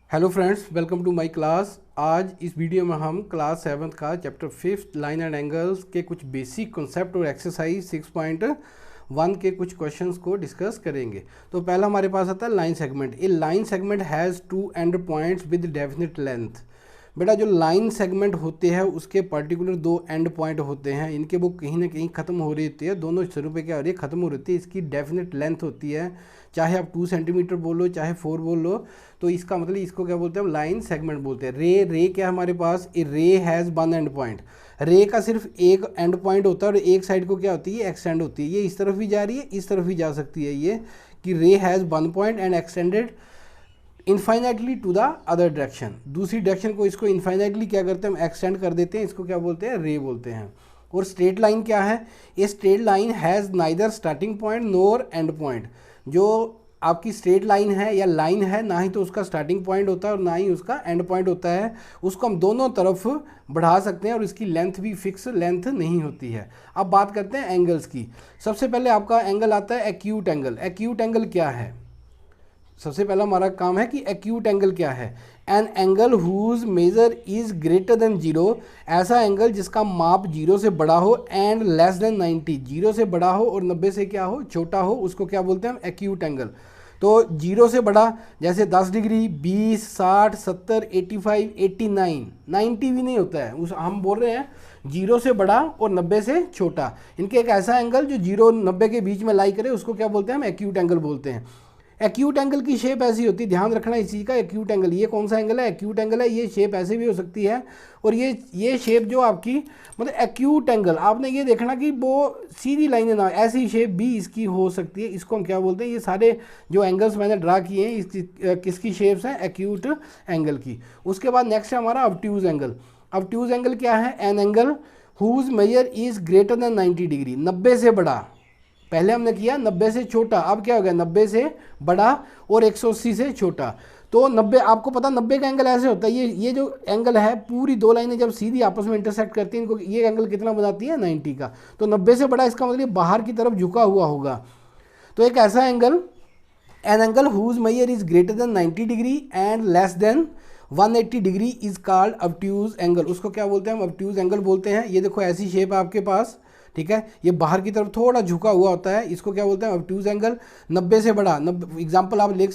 Hello friends, welcome to my class. आज इस video में हम क्लास 7 का चैप्टर 5 लाइन एंड एंगल्स के कुछ बेसिक कॉन्सेप्ट और एक्सरसाइज 6.1 के कुछ क्वेश्चंस को डिस्कस करेंगे। तो पहला हमारे पास आता है line segment. A line segment has two end points with definite length. बेटा जो लाइन सेगमेंट होते हैं उसके पर्टिकुलर दो एंड पॉइंट होते हैं, इनके वो कहीं ना कहीं ख़त्म हो रही होती है, दोनों सिरों पे क्या हो रही है, ख़त्म हो रही है। इसकी डेफिनेट लेंथ होती है, चाहे आप 2 सेंटीमीटर बोलो चाहे 4 बोलो, तो इसका मतलब इसको क्या बोलते हैं, लाइन सेगमेंट बोलते हैं। रे क्या हमारे पास, ए रे हैज़ वन एंड पॉइंट। रे का सिर्फ एक एंड पॉइंट होता है और एक साइड को क्या होती है, एक्सटेंड होती है। ये इस तरफ भी जा रही है, इस तरफ भी जा सकती है। ये कि ray has one point and extended infinitely to the other direction. दूसरी डायरेक्शन को इसको इनफाइनाइटली क्या करते हैं, हम एक्सटेंड कर देते हैं। इसको क्या बोलते हैं, रे बोलते हैं। और स्ट्रेट लाइन क्या है, ये straight line has neither starting point NOR and point. जो आपकी स्ट्रेट लाइन है या लाइन है, ना ही तो उसका स्टार्टिंग पॉइंट होता है और ना ही उसका एंड पॉइंट होता है। उसको हम दोनों तरफ बढ़ा सकते हैं और इसकी लेंथ भी फिक्स लेंथ नहीं होती है। अब बात करते हैं एंगल्स की। सबसे पहले आपका एंगल आता है एक्यूट एंगल। एक्यूट एंगल क्या है, सबसे पहला हमारा काम है कि एक्यूट एंगल क्या है। An angle whose measure is greater than zero, ऐसा एंगल जिसका माप जीरो से बड़ा हो एंड लेस देन 90, जीरो से बड़ा हो और 90 से क्या हो, छोटा हो, उसको क्या बोलते हैं हम, एक्यूट एंगल। तो जीरो से बड़ा जैसे 10 डिग्री, 20, 60, 70, 85, 89, 90 भी नहीं होता है, उस हम बोल रहे हैं जीरो से बड़ा और 90 से छोटा। इनके एक ऐसा एंगल जो जीरो 90 के बीच में लाई करे, उसको क्या बोलते हैं हम, एक्यूट एंगल बोलते हैं। एक्यूट एंगल की शेप ऐसी होती है, ध्यान रखना इस चीज़ का। एक्यूट एंगल, ये कौन सा एंगल है, एक्यूट एंगल है। ये शेप ऐसे भी हो सकती है और ये शेप जो आपकी मतलब एक्यूट एंगल, आपने ये देखना कि वो सीधी लाइन ना, ऐसी शेप भी इसकी हो सकती है। इसको हम क्या बोलते हैं, ये सारे जो एंगल्स मैंने ड्रा किए हैं इसकी किसकी शेप्स हैं, एक्यूट एंगल की। उसके बाद नेक्स्ट है हमारा ऑब्ट्यूज एंगल। ऑब्ट्यूज एंगल क्या है, an angle whose measure is greater than 90 degree, 90 से बड़ा। पहले हमने किया 90 से छोटा, अब क्या हो गया, 90 से बड़ा और 180 से छोटा। तो 90, आपको पता 90 का एंगल ऐसे होता है, ये जो एंगल है, पूरी दो लाइनें जब सीधी आपस में इंटरसेक्ट करती हैं, इनको ये एंगल कितना बनाती है, 90 का। तो 90 से बड़ा इसका मतलब बाहर की तरफ झुका हुआ होगा। तो एक ऐसा angle, an angle whose measure is greater than 90 degree and less than 180 degree is called obtuse angle. उसको क्या बोलते हैं हम, ऑब्ट्यूज एंगल बोलते हैं। ये देखो ऐसी शेप है आपके पास, ठीक है, ये बाहर की तरफ थोड़ा झुका हुआ होता है, इसको क्या बोलते हैं, ऑब्ट्यूज एंगल। 90 से बड़ा, एग्जाम्पल आप देख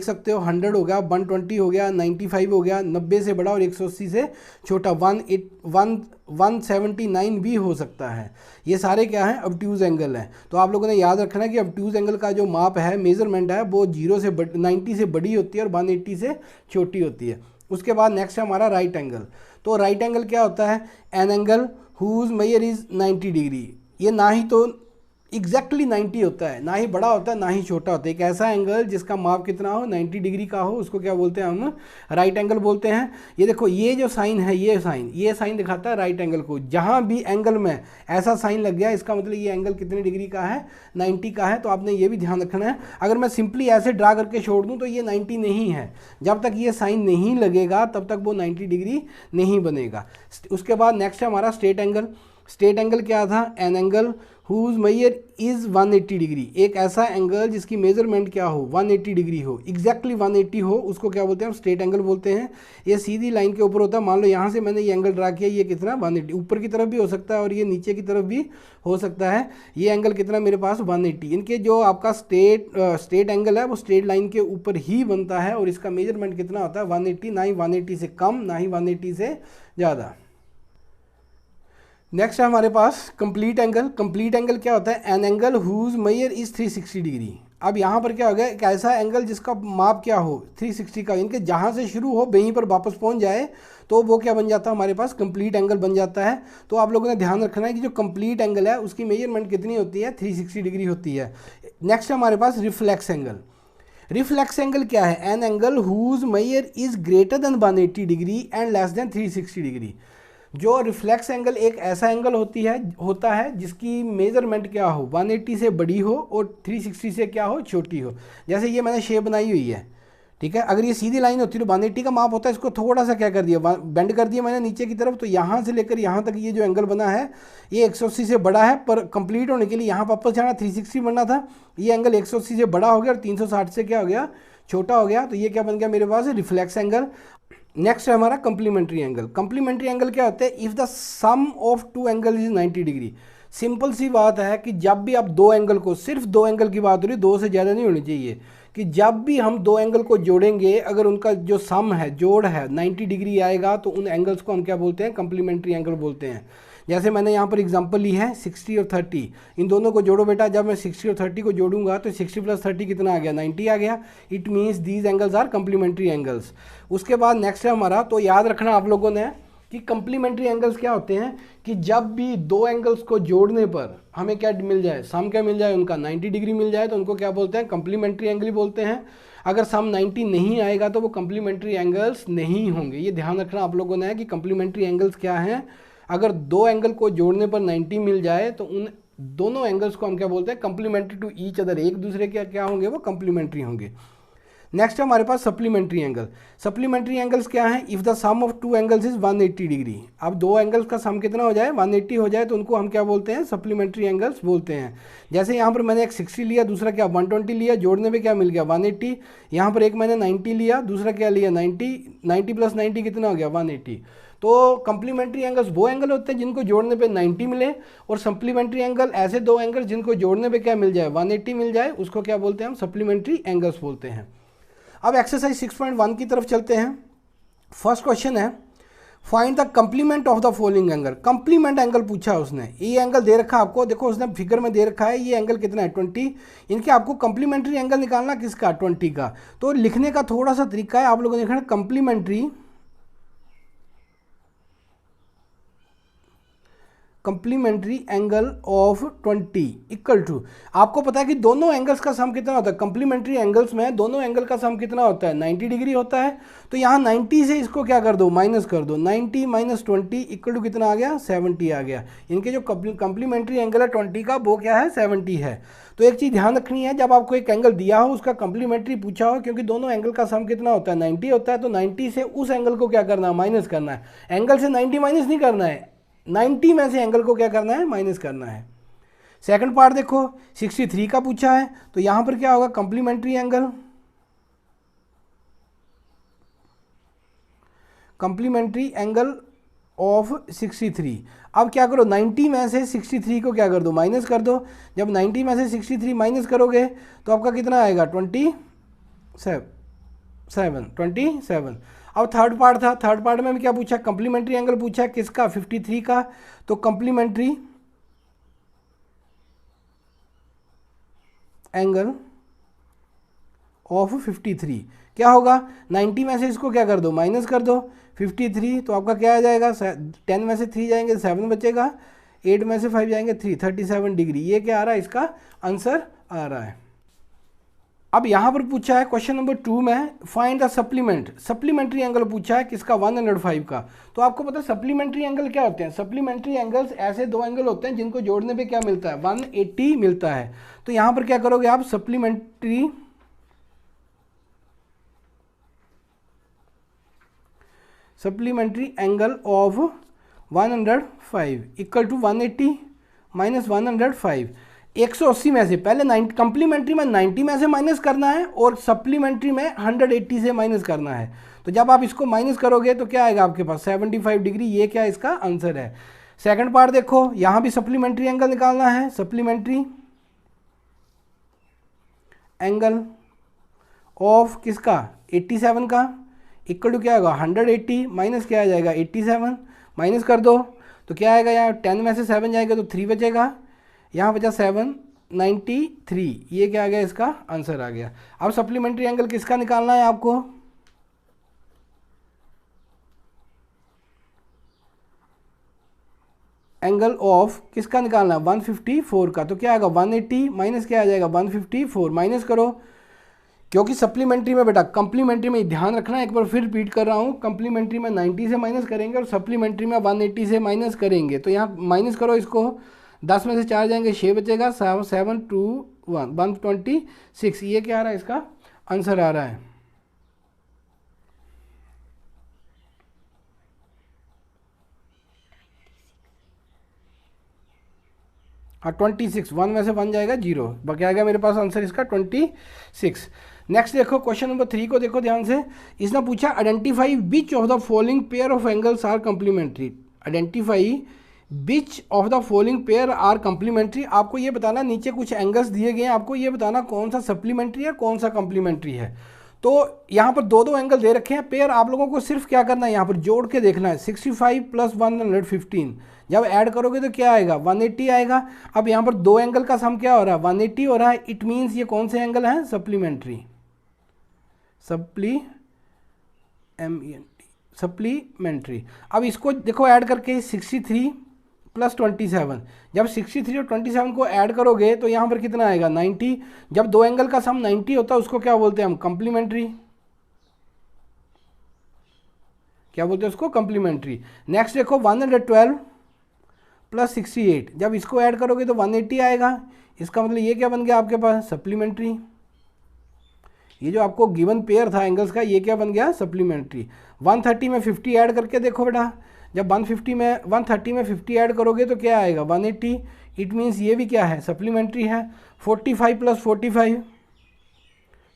सकते हो, 100 हो गया, 120 हो गया, 95 हो गया, 90 से बड़ा और 180 से छोटा, 179 भी हो सकता है। ये सारे क्या हैं, ऑब्ट्यूज एंगल हैं। तो आप लोगों ने याद रखना है कि ऑब्ट्यूज एंगल का जो माप है, मेजरमेंट है, वो 90 से बड़ी होती है और 180 से छोटी होती है। उसके बाद नेक्स्ट है हमारा राइट एंगल। तो राइट एंगल क्या होता है, an angle whose measure is 90 degree. ये ना ही तो एग्जैक्टली 90 होता है, ना ही बड़ा होता है, ना ही छोटा होता है। एक ऐसा एंगल जिसका माप कितना हो, 90 डिग्री का हो, उसको क्या बोलते हैं हम, राइट एंगल बोलते हैं। ये देखो ये जो साइन है, ये साइन दिखाता है राइट एंगल को। जहाँ भी एंगल में ऐसा साइन लग गया, इसका मतलब ये एंगल कितने डिग्री का है, 90 का है। तो आपने ये भी ध्यान रखना है। अगर मैं सिंपली ऐसे ड्रा करके छोड़ दूँ तो ये 90 नहीं है, जब तक ये साइन नहीं लगेगा तब तक वो 90 डिग्री नहीं बनेगा। उसके बाद नेक्स्ट है हमारा स्ट्रेट एंगल। स्ट्रेट एंगल क्या था, an angle whose measure is 180 degree. एक ऐसा एंगल जिसकी मेजरमेंट क्या हो, 180 डिग्री हो, एग्जैक्टली 180 हो, उसको क्या बोलते हैं, हम स्ट्रेट एंगल बोलते हैं। ये सीधी लाइन के ऊपर होता है। मान लो यहाँ से मैंने ये एंगल ड्रा किया, ये कितना, 180, ऊपर की तरफ भी हो सकता है और ये नीचे की तरफ भी हो सकता है। ये एंगल कितना मेरे पास, 180। इनके जो आपका स्ट्रेट एंगल है वो स्ट्रेट लाइन के ऊपर ही बनता है और इसका मेजरमेंट कितना होता है, 180, ना ही 180 से कम, ना ही 180 से ज़्यादा। नेक्स्ट है हमारे पास कंप्लीट एंगल। कंप्लीट एंगल क्या होता है, an angle whose measure is 360 degree. अब यहाँ पर क्या हो गया, एक ऐसा एंगल जिसका माप क्या हो, 360 का, इनके जहाँ से शुरू हो वहीं पर वापस पहुँच जाए, तो वो क्या बन जाता है, हमारे पास कंप्लीट एंगल बन जाता है। तो आप लोगों ने ध्यान रखना है कि जो कंप्लीट एंगल है उसकी मेजरमेंट कितनी होती है, 360 डिग्री होती है। नेक्स्ट है हमारे पास रिफ्लेक्स एंगल। रिफ्लेक्स एंगल क्या है, an angle whose measure is greater than 180 degree and less than 360 degree. जो रिफ्लेक्स एंगल एक ऐसा एंगल होता है जिसकी मेजरमेंट क्या हो, 180 से बड़ी हो और 360 से क्या हो, छोटी हो। जैसे ये मैंने शेप बनाई हुई है, ठीक है, अगर ये सीधी लाइन होती तो 180 का माप होता है, इसको थोड़ा सा क्या कर दिया, बेंड कर दिया मैंने नीचे की तरफ। तो यहाँ से लेकर यहाँ तक ये जो एंगल बना है ये 180 से बड़ा है, पर कंप्लीट होने के लिए यहाँ वापस जाना, 360 बनना था। ये एंगल 180 से बड़ा हो गया और 360 से क्या हो गया, छोटा हो गया, तो ये क्या बन गया मेरे पास, रिफ्लेक्स एंगल। नेक्स्ट है हमारा कंप्लीमेंट्री एंगल। कंप्लीमेंट्री एंगल क्या होता है, if the sum of two angle is 90 degree. Simple सी बात है कि जब भी आप दो एंगल को, सिर्फ दो एंगल की बात हो रही, दो से ज़्यादा नहीं होनी चाहिए, कि जब भी हम दो एंगल को जोड़ेंगे अगर उनका जो सम है, जोड़ है 90 डिग्री आएगा, तो उन एंगल्स को हम क्या बोलते हैं, कंप्लीमेंट्री एंगल बोलते हैं। जैसे मैंने यहाँ पर एग्जांपल ली है 60 और 30, इन दोनों को जोड़ो बेटा, जब मैं 60 और 30 को जोड़ूंगा तो 60 + 30 कितना आ गया, 90 आ गया। It means these angles are complementary angles. उसके बाद नेक्स्ट है हमारा, तो याद रखना आप लोगों ने कि कंप्लीमेंट्री एंगल्स क्या होते हैं, कि जब भी दो एंगल्स को जोड़ने पर हमें क्या मिल जाए, सम क्या मिल जाए उनका, 90 डिग्री मिल जाए, तो उनको क्या बोलते हैं, कंप्लीमेंट्री एंगल ही बोलते हैं। अगर सम 90 नहीं आएगा तो वो कंप्लीमेंट्री एंगल्स नहीं होंगे। ये ध्यान रखना आप लोगों ने कि कंप्लीमेंट्री एंगल्स क्या हैं। अगर दो एंगल को जोड़ने पर 90 मिल जाए तो उन दोनों एंगल्स को हम क्या बोलते हैं, कंप्लीमेंट्री टू ईच अदर, एक दूसरे के क्या होंगे, वो कंप्लीमेंट्री होंगे। नेक्स्ट है हमारे पास सप्लीमेंट्री एंगल। सप्लीमेंट्री एंगल्स क्या है, if the sum of two angles is 180 degree. अब दो एंगल्स का सम कितना हो जाए, 180 हो जाए, तो उनको हम क्या बोलते हैं, सप्लीमेंट्री एंगल्स बोलते हैं। जैसे यहाँ पर मैंने एक 60 लिया, दूसरा क्या 120 लिया, जोड़ने पे क्या मिल गया 180। यहाँ पर एक मैंने 90 लिया, दूसरा क्या लिया 90, 90 + 90 कितना हो गया 180। तो कंप्लीमेंट्री एंगल्स वो एंगल होते हैं जिनको जोड़ने पे 90 मिले, और सप्लीमेंट्री एंगल ऐसे दो एंगल जिनको जोड़ने पे क्या मिल जाए, 180 मिल जाए, उसको क्या बोलते हैं हम, सप्लीमेंट्री एंगल्स बोलते हैं। अब एक्सरसाइज 6.1 की तरफ चलते हैं। फर्स्ट क्वेश्चन है, find the complement of the following angle. Complement angle पूछा उसने, ये एंगल दे रखा है आपको, देखो उसने फिगर में दे रखा है, ये एंगल कितना है 20, इनके आपको कंप्लीमेंट्री एंगल निकालना किसका, 20 का। तो लिखने का थोड़ा सा तरीका है, आप लोगों ने लिखना complementary angle of 20 equal to, आपको पता है कि दोनों एंगल्स का सम कितना होता है, कंप्लीमेंट्री एंगल्स में दोनों एंगल का सम कितना होता है, 90 डिग्री होता है। तो यहाँ 90 से इसको क्या कर दो, माइनस कर दो, 90 - 20 इक्वल टू कितना आ गया, 70 आ गया। इनके जो कंप्लीमेंट्री एंगल है 20 का, वो क्या है, 70 है। तो एक चीज़ ध्यान रखनी है, जब आपको एक एंगल दिया हो उसका कंप्लीमेंट्री पूछा हो, क्योंकि दोनों एंगल का सम कितना होता है, 90 होता है, तो 90 से उस एंगल को क्या करना है, माइनस करना है। एंगल से 90 माइनस नहीं करना है, 90 में से एंगल को क्या करना है, माइनस करना है। सेकंड पार्ट देखो, 63 का पूछा है, तो यहां पर क्या होगा, कंप्लीमेंट्री एंगल ऑफ 63। अब क्या करो, 90 में से 63 को क्या कर दो, माइनस कर दो। जब 90 में से 63 माइनस करोगे तो आपका कितना आएगा, 27। अब थर्ड पार्ट था, थर्ड पार्ट में क्या पूछा, कंप्लीमेंट्री एंगल पूछा है किसका, 53 का। तो कंप्लीमेंट्री एंगल ऑफ 53 क्या होगा, 90 में से इसको क्या कर दो, माइनस कर दो, 53, तो आपका क्या आ जाएगा, 10 में से 3 जाएंगे 7 बचेगा, 8 में से 5 जाएंगे 3, 37 डिग्री। ये क्या आ रहा है, इसका आंसर आ रहा है। अब यहाँ पर पूछा है क्वेश्चन नंबर 2 में, फाइंड द सप्लीमेंट्री एंगल पूछा है किसका, 105 का। तो आपको पता है सप्लीमेंट्री एंगल क्या होते हैं, सप्लीमेंट्री एंगल्स ऐसे दो एंगल होते हैं जिनको जोड़ने पे क्या मिलता है, 180 मिलता है। तो यहाँ पर क्या करोगे आप, supplementary angle of 105 equal to 180 - 105। 180 में से पहले कंप्लीमेंट्री में 90 में से माइनस करना है, और सप्लीमेंट्री में 180 से माइनस करना है। तो जब आप इसको माइनस करोगे तो क्या आएगा आपके पास, 75 डिग्री। ये क्या इसका आंसर है। सेकंड पार्ट देखो, यहां भी सप्लीमेंट्री एंगल निकालना है, सप्लीमेंट्री एंगल ऑफ किसका, 87 का, इक्वल टू क्या होगा, 180 माइनस क्या आ जाएगा, 87, माइनस कर दो तो क्या आएगा, यहाँ 10 में से 7 जाएगा तो 3 बचेगा, यहाँ बचा 7, 93। ये क्या आ गया, इसका आंसर आ गया। अब सप्लीमेंट्री एंगल किसका निकालना है आपको, एंगल ऑफ किसका निकालना है, 154 का। तो क्या आएगा, 180 माइनस क्या आ जाएगा, 154, माइनस करो, क्योंकि सप्लीमेंट्री में बेटा, कंप्लीमेंट्री में ध्यान रखना, एक बार फिर रिपीट कर रहा हूँ, कंप्लीमेंट्री में 90 से माइनस करेंगे और सप्लीमेंट्री में 180 से माइनस करेंगे। तो यहाँ माइनस करो इसको, 10 में से 4 जाएंगे 6 बचेगा, 7 2 1 126। ये क्या आ रहा है, इसका आंसर आ रहा है। हाँ 26, 1 में से 1 जाएगा 0, क्या आएगा मेरे पास आंसर इसका 26। नेक्स्ट देखो क्वेश्चन नंबर 3 को देखो ध्यान से। इसने पूछा identify which of the following pair of angles are complementary. Identify which of the following pair are complementary. आपको ये बताना, नीचे कुछ एंगल्स दिए गए हैं, आपको ये बताना कौन सा सप्लीमेंट्री है कौन सा कंप्लीमेंट्री है। तो यहाँ पर दो एंगल दे रखे हैं, पेयर आप लोगों को सिर्फ क्या करना है, यहाँ पर जोड़ के देखना है। 65 प्लस 115 जब ऐड करोगे तो क्या आएगा, 180 आएगा। अब यहाँ पर दो एंगल का सम क्या हो रहा है, 180 हो रहा है। इट मीन्स ये कौन से एंगल हैं, सप्लीमेंट्री, सप्लीमेंट्री। अब इसको देखो ऐड करके 63 प्लस 27, जब 63 और 27 को ऐड करोगे तो यहाँ पर कितना आएगा, 90। जब दो एंगल का सम 90 होता है उसको क्या बोलते हैं हम, कंप्लीमेंट्री। क्या बोलते हैं उसको, कंप्लीमेंट्री। नेक्स्ट देखो 112 प्लस 68, जब इसको ऐड करोगे तो 180 आएगा। इसका मतलब ये क्या बन गया आपके पास, सप्लीमेंट्री। ये जो आपको गिवन पेयर था एंगल्स का, ये क्या बन गया, सप्लीमेंट्री। 130 में 50 ऐड करके देखो बेटा, जब 130 में 50 ऐड करोगे तो क्या आएगा, 180। इट मीन्स ये भी क्या है, सप्लीमेंट्री है। 45 प्लस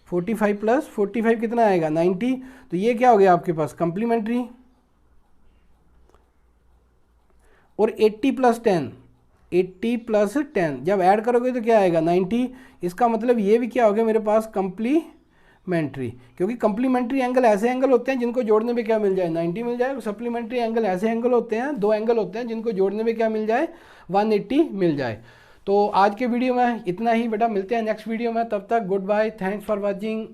45 प्लस 45 कितना आएगा, 90। तो ये क्या हो गया आपके पास, कंप्लीमेंट्री। और 80 प्लस 10 जब ऐड करोगे तो क्या आएगा, 90। इसका मतलब ये भी क्या हो गया मेरे पास, कंप्लीमेंट्री। क्योंकि कंप्लीमेंट्री एंगल ऐसे एंगल होते हैं जिनको जोड़ने में क्या मिल जाए, 90 मिल जाए। सप्लीमेंट्री एंगल ऐसे एंगल होते हैं, दो एंगल होते हैं जिनको जोड़ने में क्या मिल जाए, 180 मिल जाए। तो आज के वीडियो में इतना ही बेटा, मिलते हैं नेक्स्ट वीडियो में। तब तक goodbye, thanks for watching.